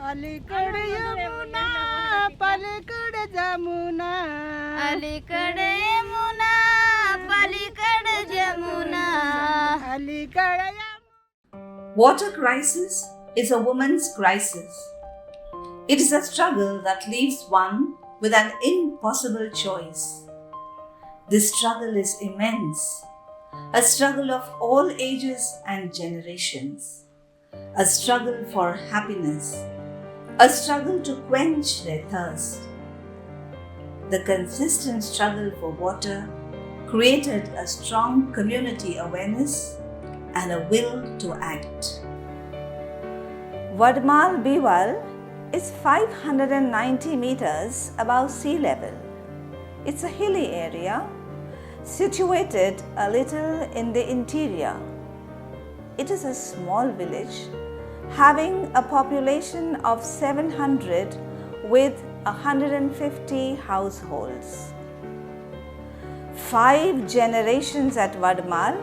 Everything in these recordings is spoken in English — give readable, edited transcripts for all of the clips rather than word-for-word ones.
अलीकडे यमुना पलीकडे जमुना अलीकडे यमुना पलीकडे जमुना अलीकडे Water crisis is a woman's crisis. It is a struggle that leaves one with an impossible choice. This struggle is immense, a struggle of all ages and generations, a struggle for happiness, a struggle to quench their thirst. The consistent struggle for water created a strong community awareness and a will to act. Vadmal-Biwal is 590 meters above sea level. It's a hilly area situated a little in the interior. It is a small village having a population of 700 with 150 households. 5 generations at Vadmal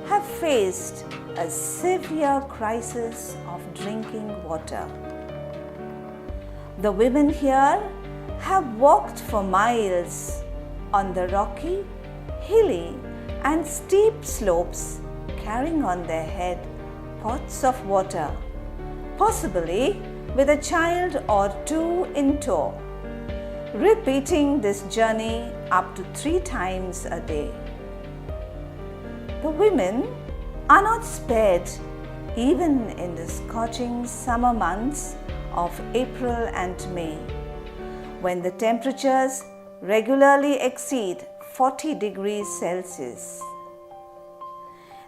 have faced a severe crisis of drinking water. The women here have walked for miles on the rocky, hilly and steep slopes, carrying on their head pots of water, possibly with a child or 2 in tow, repeating this journey up to 3 times a day. The women are not spared even in the scorching summer months of April and May, when the temperatures regularly exceed 40 degrees Celsius.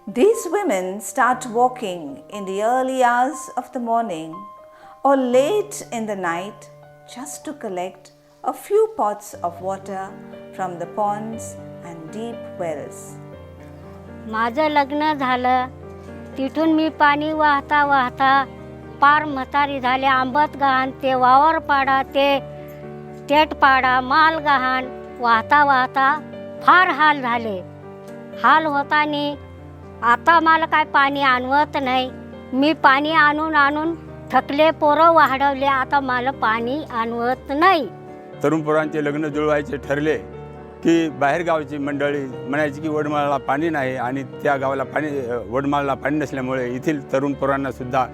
These women start walking in the early hours of the morning or late in the night just to collect a few pots of water from the ponds and deep wells. माझं लग्न झालं तिथून मी पाणी वाहता वाहता पार म्हातारी झाले. आंबट गहाण ते वावर पाडा ते तेट पाडा माल गहाण वाहता वाहता फार हाल झाले. हाल होतानी आता मला काय पाणी आणवत नाही. मी पाणी आणून आणून थकले, पोरं वाढवले, आता मला पाणी आणवत नाही. तरुण पोरांचे लग्न जुळवायचे ठरले की बाहेरगावची मंडळी म्हणायची की वडमाळला पाणी नाही आणि त्या गावाला पाणी वडमाळला पाणी नसल्यामुळे येथील तरुण पोरांना सुद्धा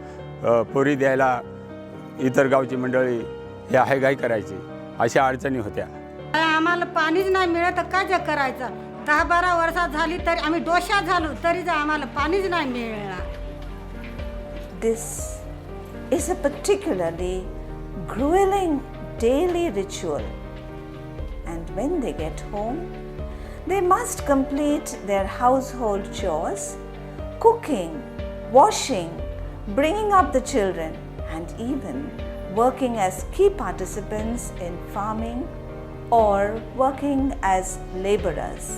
पोरी द्यायला इतर गावची मंडळी हे हायगाय करायची. अशा अडचणी होत्या. आम्हाला पाणीच नाही मिळत तर काय करायचं. 10-12 वर्षात झाली तरी आम्ही दोषा झालो तरी आम्हाला पाणीच नाही मिळणार. This is a particularly grueling daily ritual, and when they get home, they must complete their household chores, cooking, washing, bringing up the children, and even working as key participants in farming or working as laborers.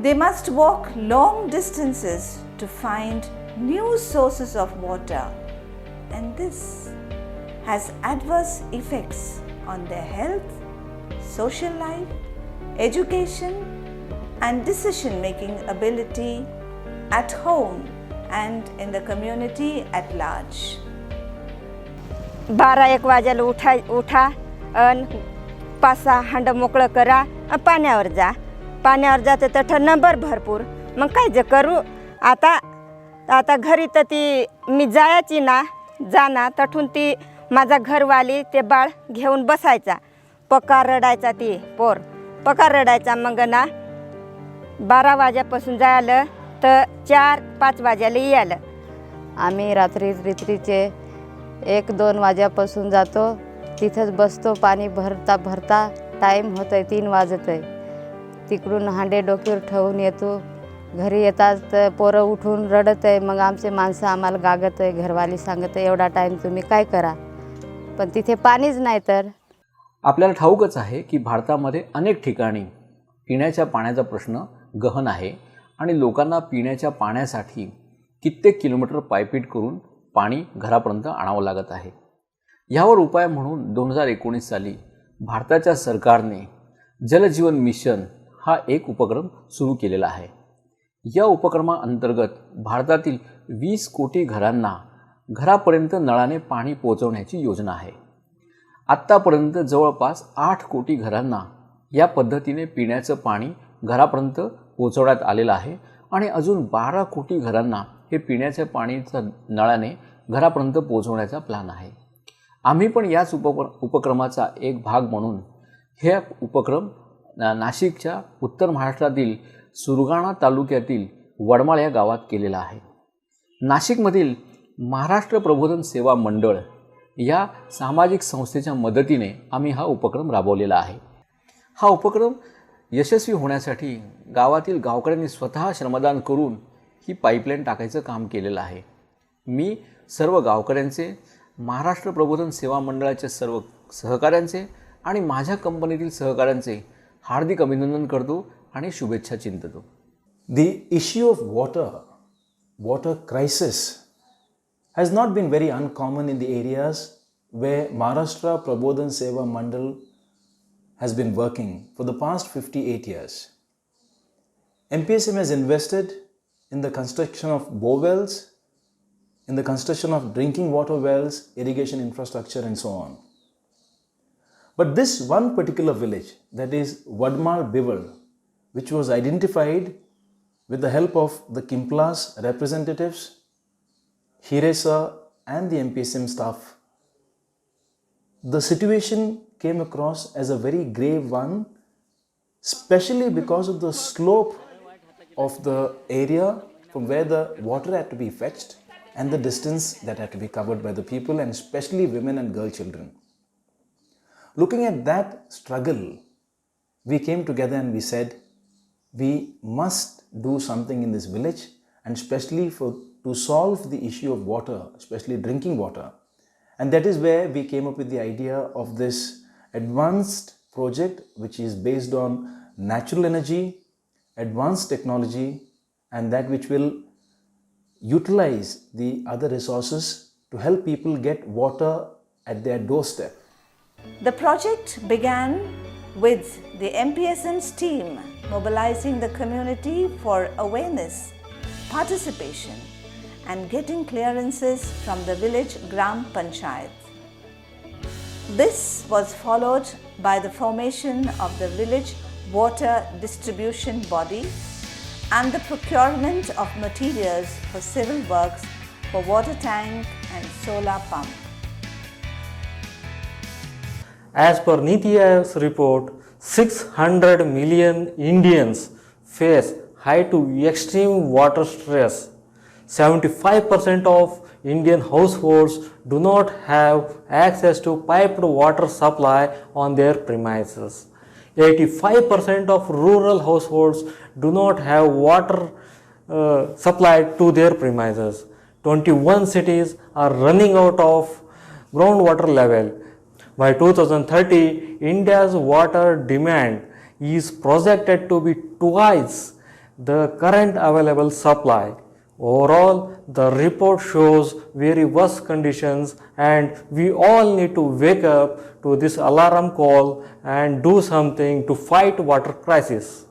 They must walk long distances to find new sources of water, and this has adverse effects on their health, social life, education, and decision-making ability at home and in the community at large. 12-1 वाजायला उठा आणि 5-6 हांड मोकळं करा, पाण्यावर जा. पाण्यावर जाते तर नंबर भरपूर. मग काय जे करू आता घरी तर ती मी जायची ना जाना तठून ती माझा घरवाली ते बाळ घेऊन बसायचा. पक्का रडायचा ती पोर पक्का रडायचा. मग ना 12 वाजेपासून जायला तर 4-5 वाजायला यायला. आम्ही रात्रीचे 1-2 वाजेपासून जातो. तिथंच बसतो. पाणी भरता भरता टाईम होतं आहे 3 वाजत आहे. तिकडून हांडे डोक्यावर ठेवून येतो. घरी येतात पोरं उठून रडत आहे. मग आमचे माणसं आम्हाला गागत आहे. घरवाली सांगत आहे एवढा टाईम तुम्ही काय करा, पण तिथे पाणीच नाही. तर आपल्याला ठाऊकच आहे की भारतामध्ये अनेक ठिकाणी पिण्याच्या पाण्याचा प्रश्न गहन आहे आणि लोकांना पिण्याच्या पाण्यासाठी कित्येक किलोमीटर पायपीट करून पाणी घरापर्यंत आणावं लागत आहे. यावर उपाय म्हणून 2019 साली भारताच्या सरकारने जलजीवन मिशन हा एक उपक्रम सुरू केलेला आहे. या उपक्रमाअंतर्गत भारतातील 20 कोटी घरांना घरापर्यंत नळाने पाणी पोहोचवण्याची योजना आहे. आत्तापर्यंत जवळपास 8 कोटी घरांना या पद्धतीने पिण्याचं पाणी घरापर्यंत पोहोचवण्यात आलेलं आहे आणि अजून 12 कोटी घरांना हे पिण्याच्या पाणीचा नळाने घरापर्यंत पोहोचवण्याचा प्लॅन आहे. आम्ही पण याच उपक्रमाचा एक भाग म्हणून हे उपक्रम नाशिकच्या उत्तर महाराष्ट्रातील सुरगाणा तालुक्यातील वडमाळ या गावात केलेला आहे. नाशिकमधील महाराष्ट्र प्रबोधन सेवा मंडळ या सामाजिक संस्थेच्या मदतीने आम्ही हा उपक्रम राबवलेला आहे. हा उपक्रम यशस्वी होण्यासाठी गावातील गावकऱ्यांनी स्वतः श्रमदान करून ही पाईपलाईन टाकायचं काम केलेलं आहे. मी सर्व गावकऱ्यांचे, महाराष्ट्र प्रबोधन सेवा मंडळाच्या सर्व सहकाऱ्यांचे आणि माझ्या कंपनीतील सहकाऱ्यांचे हार्दिक अभिनंदन करतो आणि शुभेच्छा चिंततो. The issue of water crisis has not been very uncommon in the areas where Maharashtra Prabodhan Seva Mandal has been working for the past 58 years. MPSM has invested in the construction of bore wells, in the construction of drinking water wells, irrigation infrastructure and so on. But this one particular village, that is Vadmal-Biwal, which was identified with the help of the Kimplas representatives, Hiresa and the MPSM staff, the situation came across as a very grave one, especially because of the slope of the area from where the water had to be fetched and the distance that had to be covered by the people, and especially women and girl children. Looking at that struggle, we came together and we said, we must do something in this village, and especially to solve the issue of water, especially drinking water. And that is where we came up with the idea of this advanced project, which is based on natural energy, advanced technology, and that which will utilize the other resources to help people get water at their doorstep. The project began with the MPSM's team mobilizing the community for awareness, participation, and getting clearances from the village Gram Panchayat. This was followed by the formation of the village water distribution body and the procurement of materials for civil works for water tank and solar pump. As per Niti Aayog's report, 600 million Indians face high to extreme water stress. 75% of Indian households do not have access to piped water supply on their premises. 85% of rural households do not have water supply to their premises. 21 cities are running out of groundwater level. By 2030, India's water demand is projected to be twice the current available supply. Overall, the report shows very worse conditions, and we all need to wake up to this alarm call and do something to fight water crisis.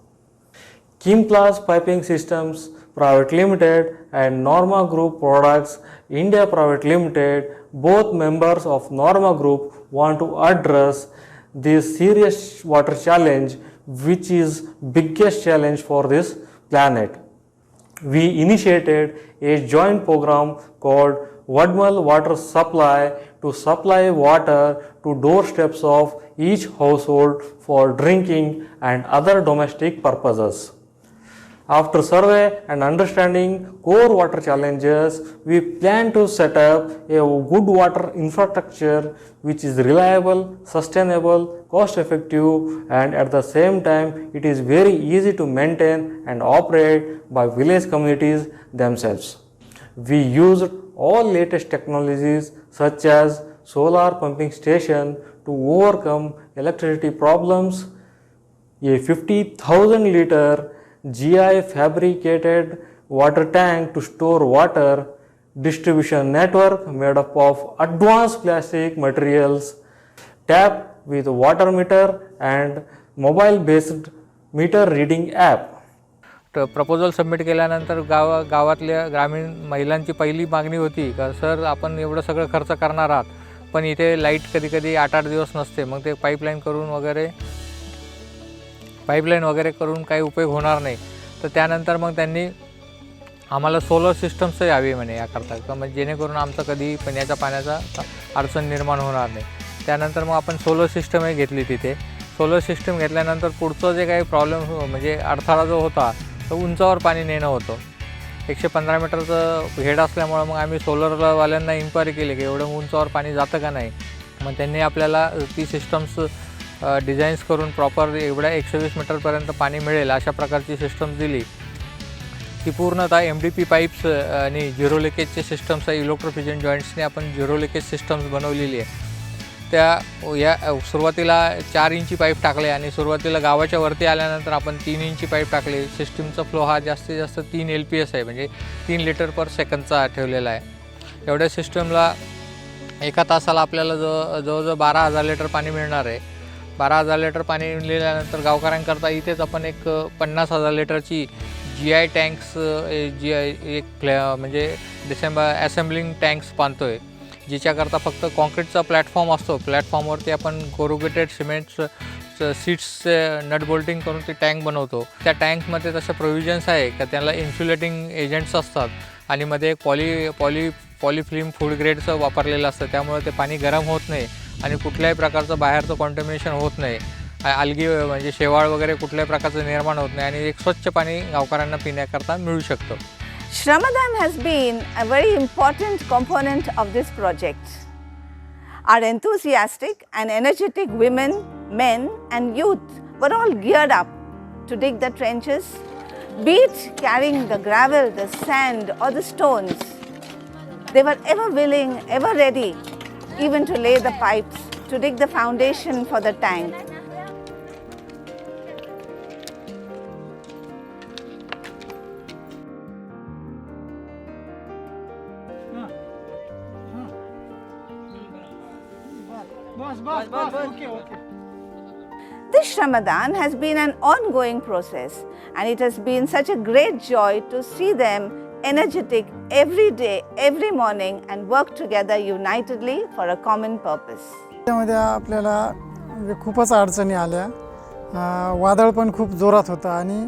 Kimplas Piping Systems Pvt Limited and Norma Group Products India Pvt Limited, both members of Norma Group, want to address this serious water challenge, which is biggest challenge for this planet. We initiated a joint program called Vadmal Water Supply to supply water to doorsteps of each household for drinking and other domestic purposes. After survey and understanding core water challenges, we plan to set up a good water infrastructure which is reliable, sustainable, cost effective, and at the same time it is very easy to maintain and operate by village communities themselves. We used all latest technologies such as solar pumping station to overcome electricity problems, a 50,000 liter GI fabricated water tank to store water, distribution network made up of advanced plastic materials, tap with water meter and mobile based meter reading app. Proposal submit केल्यानंतर गावातल्या ग्रामीण महिलांची पहिली मागणी होती का sir आपण एवढं सगळं खर्च करणार आहात पण इथे लाईट कधी 8-8 दिवस नसते, मग ते पाईपलाईन वगैरे करून काही उपयोग होणार नाही. तर त्यानंतर मग त्यांनी आम्हाला सोलर सिस्टम्सही हवी म्हणे याकरता का म्हणजे जेणेकरून आमचं कधी पिण्याच्या पाण्याचा अडचण निर्माण होणार नाही. त्यानंतर मग आपण सोलर सिस्टमही घेतली तिथे. सोलर सिस्टम घेतल्यानंतर पुढचं जे काही प्रॉब्लेम म्हणजे अडथळा जो होता तो उंचावर पाणी नेणं होतं. 115 मीटरचं हेड असल्यामुळं मग आम्ही सोलरवाल्यांना इन्क्वायरी केली की एवढं उंचावर पाणी जातं का नाही. मग त्यांनी आपल्याला ती सिस्टम्स डिझाईन्स करून प्रॉपर एवढ्या 120 मीटरपर्यंत पाणी मिळेल अशा प्रकारची सिस्टम्स दिली. ती पूर्णतः MDP पाईप्स आणि झिरो लिकेजचे सिस्टम्स आहे. इलेक्ट्रोफ्युजन जॉईंट्सने आपण झिरो लिकेज सिस्टम्स बनवलेली आहे. या सुरुवातीला 4 इंची पाईप टाकले आणि सुरुवातीला गावाच्या वरती आल्यानंतर आपण 3 इंची पाईप टाकले. सिस्टीमचा फ्लो हा जास्तीत जास्त 3 LPS आहे म्हणजे 3 लिटर पर सेकंदचा ठेवलेला आहे. एवढ्या सिस्टमला एका तासाला आपल्याला जवळजवळ 12,000 लिटर पाणी मिळणार आहे. 12,000 लिटर पाणी मिळाल्यानंतर गावकऱ्यांकरता इथेच आपण एक 50,000 लिटरची GI टँक्स म्हणजे असेंब्लिंग टँक्स बांधतो आहे जिच्याकरता फक्त कॉन्क्रीटचा प्लॅटफॉर्म असतो. प्लॅटफॉर्मवरती आपण कोरुगेटेड सिमेंट्स सीट्सचे नट बोल्टिंग करून ती टँक बनवतो. त्या टँकमध्ये तसे प्रोव्हिजन्स आहे का त्याला इन्सुलेटिंग एजंट्स असतात आणि मध्ये एक पॉलीफिल्म फूड ग्रेडचं वापरलेलं असतं. त्यामुळे ते पाणी गरम होत नाही आणि कुठल्याही प्रकारचं बाहेरचं कॉन्टॅमिनेशन होत नाही. अलगी म्हणजे शेवाळ वगैरे कुठल्याही प्रकारचं निर्माण होत नाही आणि एक स्वच्छ पाणी गावकऱ्यांना पिण्याकरता मिळू शकतं. Shramadhan has been a very important component of this project. Our enthusiastic and energetic women, men and youth were all geared up to dig the trenches, be it carrying the gravel, the sand or the stones. They were ever willing, ever ready, even to lay the pipes, to dig the foundation for the tank. This Shramadhan has been an ongoing process and it has been such a great joy to see them energetic every day, every morning and work together unitedly for a common purpose. त्यामध्ये आपल्याला खूपच अडचणी आल्या. वादळ पण खूप जोरात होतं आणि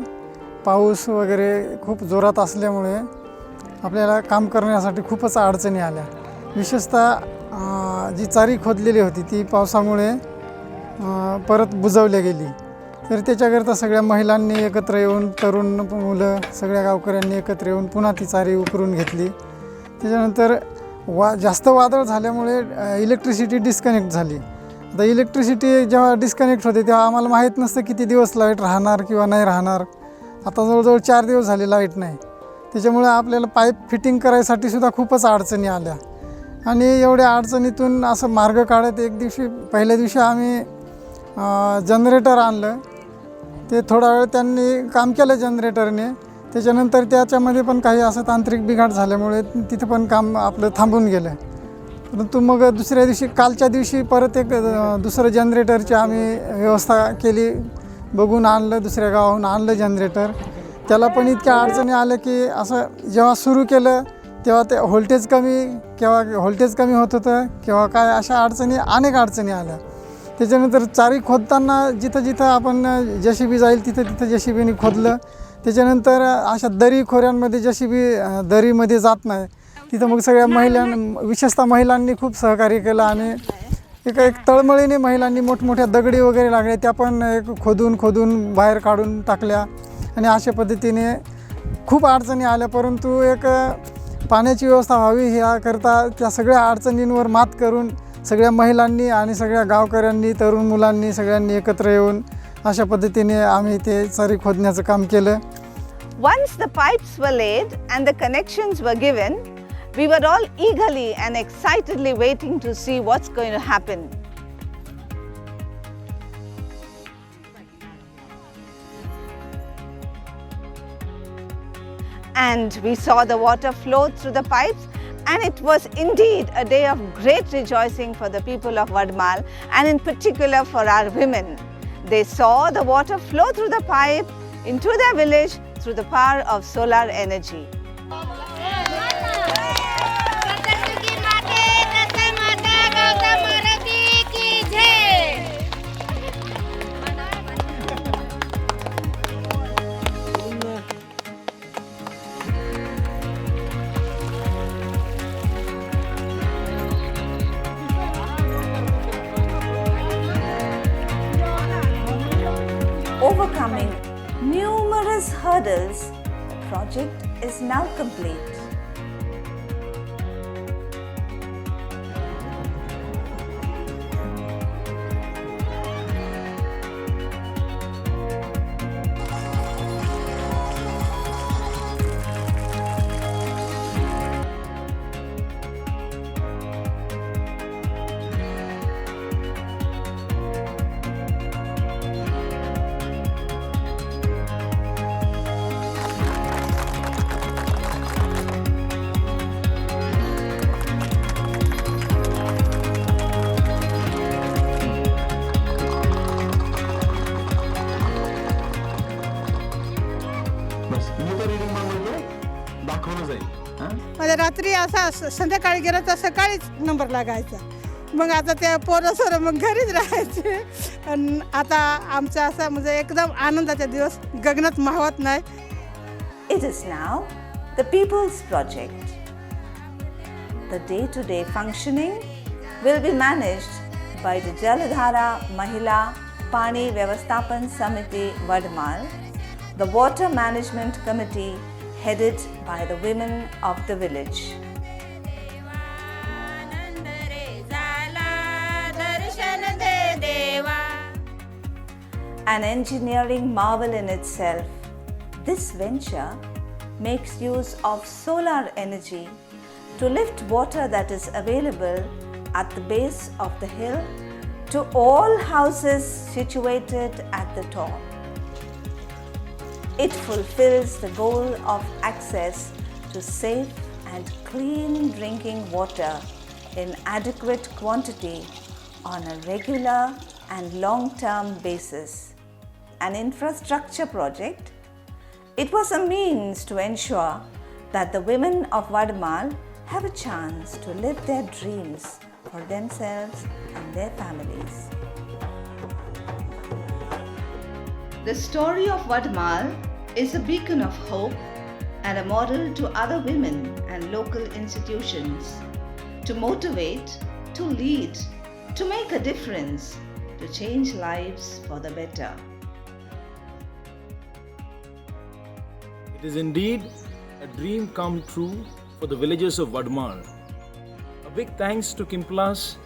पाऊस वगैरे खूप जोरात असल्यामुळे आपल्याला काम करण्यासाठी खूपच अडचणी आल्या. विशेषतः जी चारी खोदलेली होती ती पावसामुळे परत बुजवली गेली. तर त्याच्याकरता सगळ्या महिलांनी एकत्र येऊन तरुण मुलं सगळ्या गावकऱ्यांनी एकत्र येऊन पुन्हा ती चारी उकरून घेतली. त्याच्यानंतर जास्त वादळ झाल्यामुळे इलेक्ट्रिसिटी डिस्कनेक्ट झाली. आता इलेक्ट्रिसिटी जेव्हा डिस्कनेक्ट होते तेव्हा आम्हाला माहीत नसतं किती दिवस लाईट राहणार किंवा नाही राहणार. आता जवळजवळ 4 दिवस झाले लाईट नाही. त्याच्यामुळे आपल्याला पाईप फिटिंग करायसाठी सुद्धा खूपच अडचणी आल्या आणि एवढ्या अडचणीतून असं मार्ग काढत पहिल्या दिवशी आम्ही जनरेटर आणलं. ते थोडा वेळ त्यांनी काम केलं जनरेटरने. त्याच्यानंतर त्याच्यामध्ये पण काही असं तांत्रिक बिघाड झाल्यामुळे तिथं पण काम आपलं थांबून गेलं. परंतु मग दुसऱ्या दिवशी कालच्या दिवशी परत एक दुसरं जनरेटरची आम्ही व्यवस्था केली. बघून आणलं, दुसऱ्या गावाहून आणलं जनरेटर. त्याला पण इतक्या अडचणी आल्या की असं जेव्हा सुरू केलं तेव्हा ते व्होल्टेज कमी होत होतं किंवा काय अशा अनेक अडचणी आल्या. त्याच्यानंतर चारी खोदताना जिथं आपण JCB जाईल तिथं JCBने खोदलं. त्याच्यानंतर अशा दरी खोऱ्यांमध्ये JCB दरीमध्ये जात नाही तिथं मग सगळ्या विशेषतः महिलांनी खूप सहकार्य केलं आणि एक तळमळीने महिलांनी मोठमोठ्या दगडी वगैरे लागल्या त्या पण एक खोदून बाहेर काढून टाकल्या आणि अशा पद्धतीने खूप अडचणी आल्या. परंतु एक पाण्याची व्यवस्था व्हावी याकरता त्या सगळ्या अडचणींवर मात करून सगळ्या महिलांनी आणि सगळ्या गावकऱ्यांनी तरुण मुलांनी सगळ्यांनी एकत्र येऊन अशा पद्धतीने आम्ही ते चारी खोदण्याचं काम केलं. Once the pipes were laid and the connections were given, we were all eagerly and excitedly waiting to see what's going to happen. And we saw the water flow through the pipes, and it was indeed a day of great rejoicing for the people of Vadmal and in particular for our women. They saw the water flow through the pipe into their village through the power of solar energy. Overcoming numerous hurdles, the project is now complete. म्हणजे रात्री असा संध्याकाळी गेला तर सकाळीच number लागायचा. मग आता ते पोरं सोरं मग घरीच राहायचे. आणि आता आमचा असा म्हणजे एकदम आनंदाचा दिवस गगनात मावत नाही. It is now the people's project. The day-to-day functioning will be managed by the Jaladhara Mahila Pani Vyavasthapan Samiti Vadmal, the Water Management Committee headed by the women of the village. An engineering marvel in itself, this venture makes use of solar energy to lift water that is available at the base of the hill to all houses situated at the top. It fulfills the goal of access to safe and clean drinking water in adequate quantity on a regular and long-term basis. An infrastructure project, it was a means to ensure that the women of Vadmal have a chance to live their dreams for themselves and their families. The story of Vadmal is a beacon of hope and a model to other women and local institutions to motivate, to lead, to make a difference, to change lives for the better. It is indeed a dream come true for the villagers of Vadmal. A big thanks to Kimplas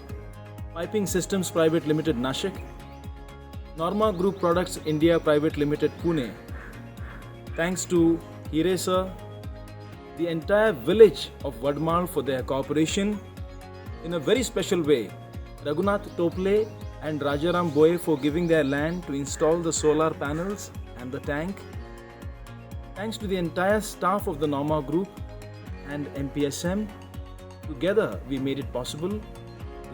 Piping Systems Pvt Limited Nashik, Norma Group Products India Private Limited Pune. Thanks to Hire sir, the entire village of Vadmal for their cooperation. In a very special way, Raghunath Tople and Rajaram Boye for giving their land to install the solar panels and the tank. Thanks to the entire staff of the Norma Group and MPSM. Together we made it possible.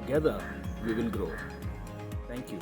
Together we will grow. Thank you.